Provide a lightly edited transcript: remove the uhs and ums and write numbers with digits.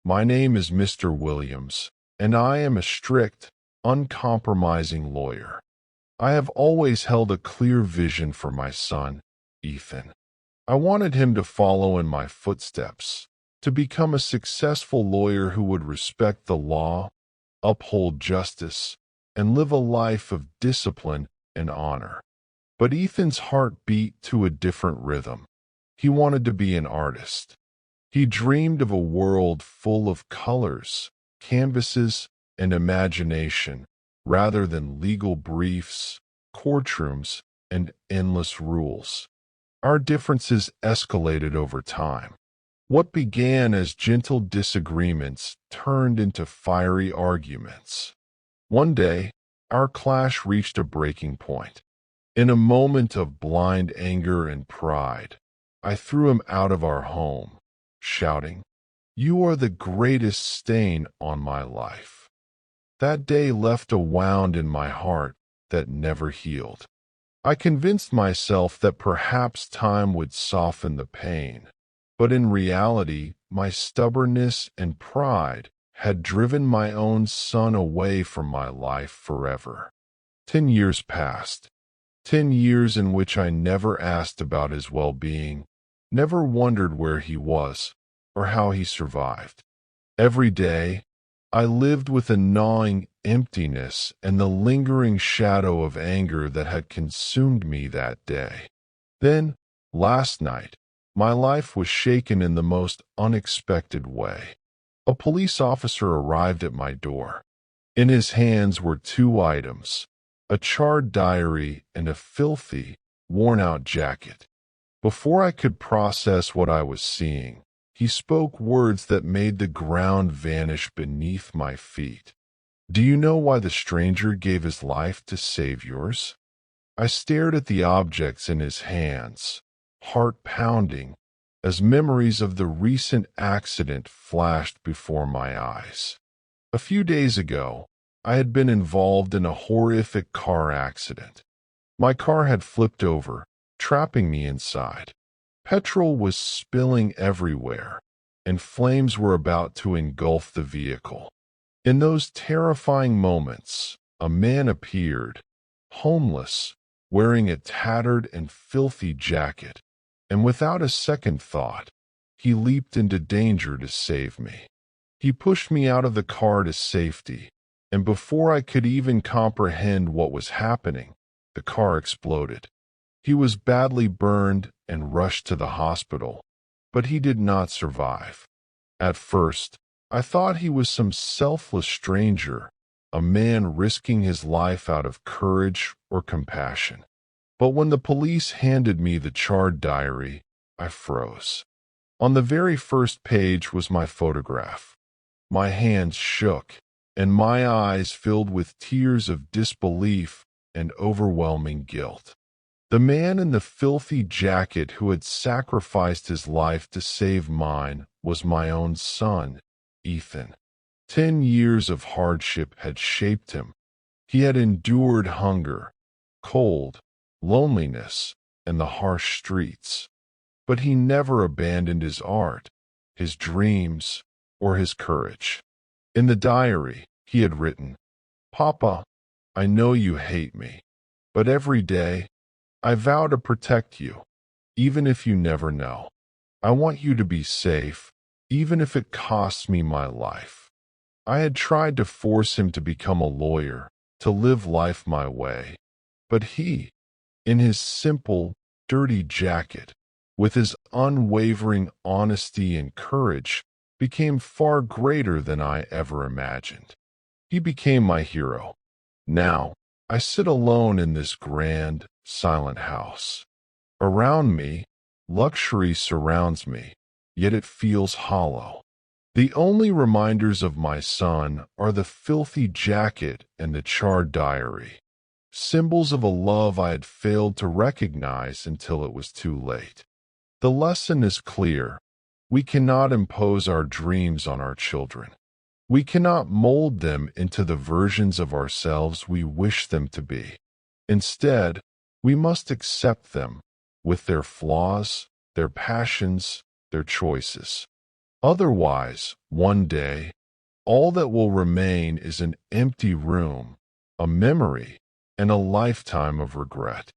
My name is Mr. Williams, and I am a strict, uncompromising lawyer. I have always held a clear vision for my son, Ethan. I wanted him to follow in my footsteps, to become a successful lawyer who would respect the law, uphold justice, and live a life of discipline and honor. But Ethan's heart beat to a different rhythm. He wanted to be an artist. He dreamed of a world full of colors, canvases, and imagination, rather than legal briefs, courtrooms, and endless rules. Our differences escalated over time. What began as gentle disagreements turned into fiery arguments. One day, our clash reached a breaking point. In a moment of blind anger and pride, I threw him out of our home, shouting, "You are the greatest stain on my life." That day left a wound in my heart that never healed. I convinced myself that perhaps time would soften the pain, but in reality, my stubbornness and pride had driven my own son away from my life forever. 10 years passed, 10 years in which I never asked about his well-being, never wondered where he was or how he survived. Every day, I lived with a gnawing emptiness and the lingering shadow of anger that had consumed me that day. Then, last night, my life was shaken in the most unexpected way. A police officer arrived at my door. In his hands were two items, a charred diary and a filthy, worn-out jacket. Before I could process what I was seeing, he spoke words that made the ground vanish beneath my feet. "Do you know why the stranger gave his life to save yours?" I stared at the objects in his hands, heart pounding, as memories of the recent accident flashed before my eyes. A few days ago, I had been involved in a horrific car accident. My car had flipped over, trapping me inside. Petrol was spilling everywhere, and flames were about to engulf the vehicle. In those terrifying moments, a man appeared, homeless, wearing a tattered and filthy jacket, and without a second thought, he leaped into danger to save me. He pushed me out of the car to safety, and before I could even comprehend what was happening, the car exploded. He was badly burned and rushed to the hospital, but he did not survive. At first, I thought he was some selfless stranger, a man risking his life out of courage or compassion. But when the police handed me the charred diary, I froze. On the very first page was my photograph. My hands shook, and my eyes filled with tears of disbelief and overwhelming guilt. The man in the filthy jacket who had sacrificed his life to save mine was my own son, Ethan. 10 years of hardship had shaped him. He had endured hunger, cold, loneliness, and the harsh streets. But he never abandoned his art, his dreams, or his courage. In the diary, he had written, "Papa, I know you hate me, but every day, I vow to protect you, even if you never know. I want you to be safe, even if it costs me my life." I had tried to force him to become a lawyer, to live life my way. But he, in his simple, dirty jacket, with his unwavering honesty and courage, became far greater than I ever imagined. He became my hero. Now, I sit alone in this grand, silent house. Around me, luxury surrounds me, yet it feels hollow. The only reminders of my son are the filthy jacket and the charred diary, symbols of a love I had failed to recognize until it was too late. The lesson is clear. We cannot impose our dreams on our children. We cannot mold them into the versions of ourselves we wish them to be. Instead, we must accept them with their flaws, their passions, their choices. Otherwise, one day, all that will remain is an empty room, a memory, and a lifetime of regret.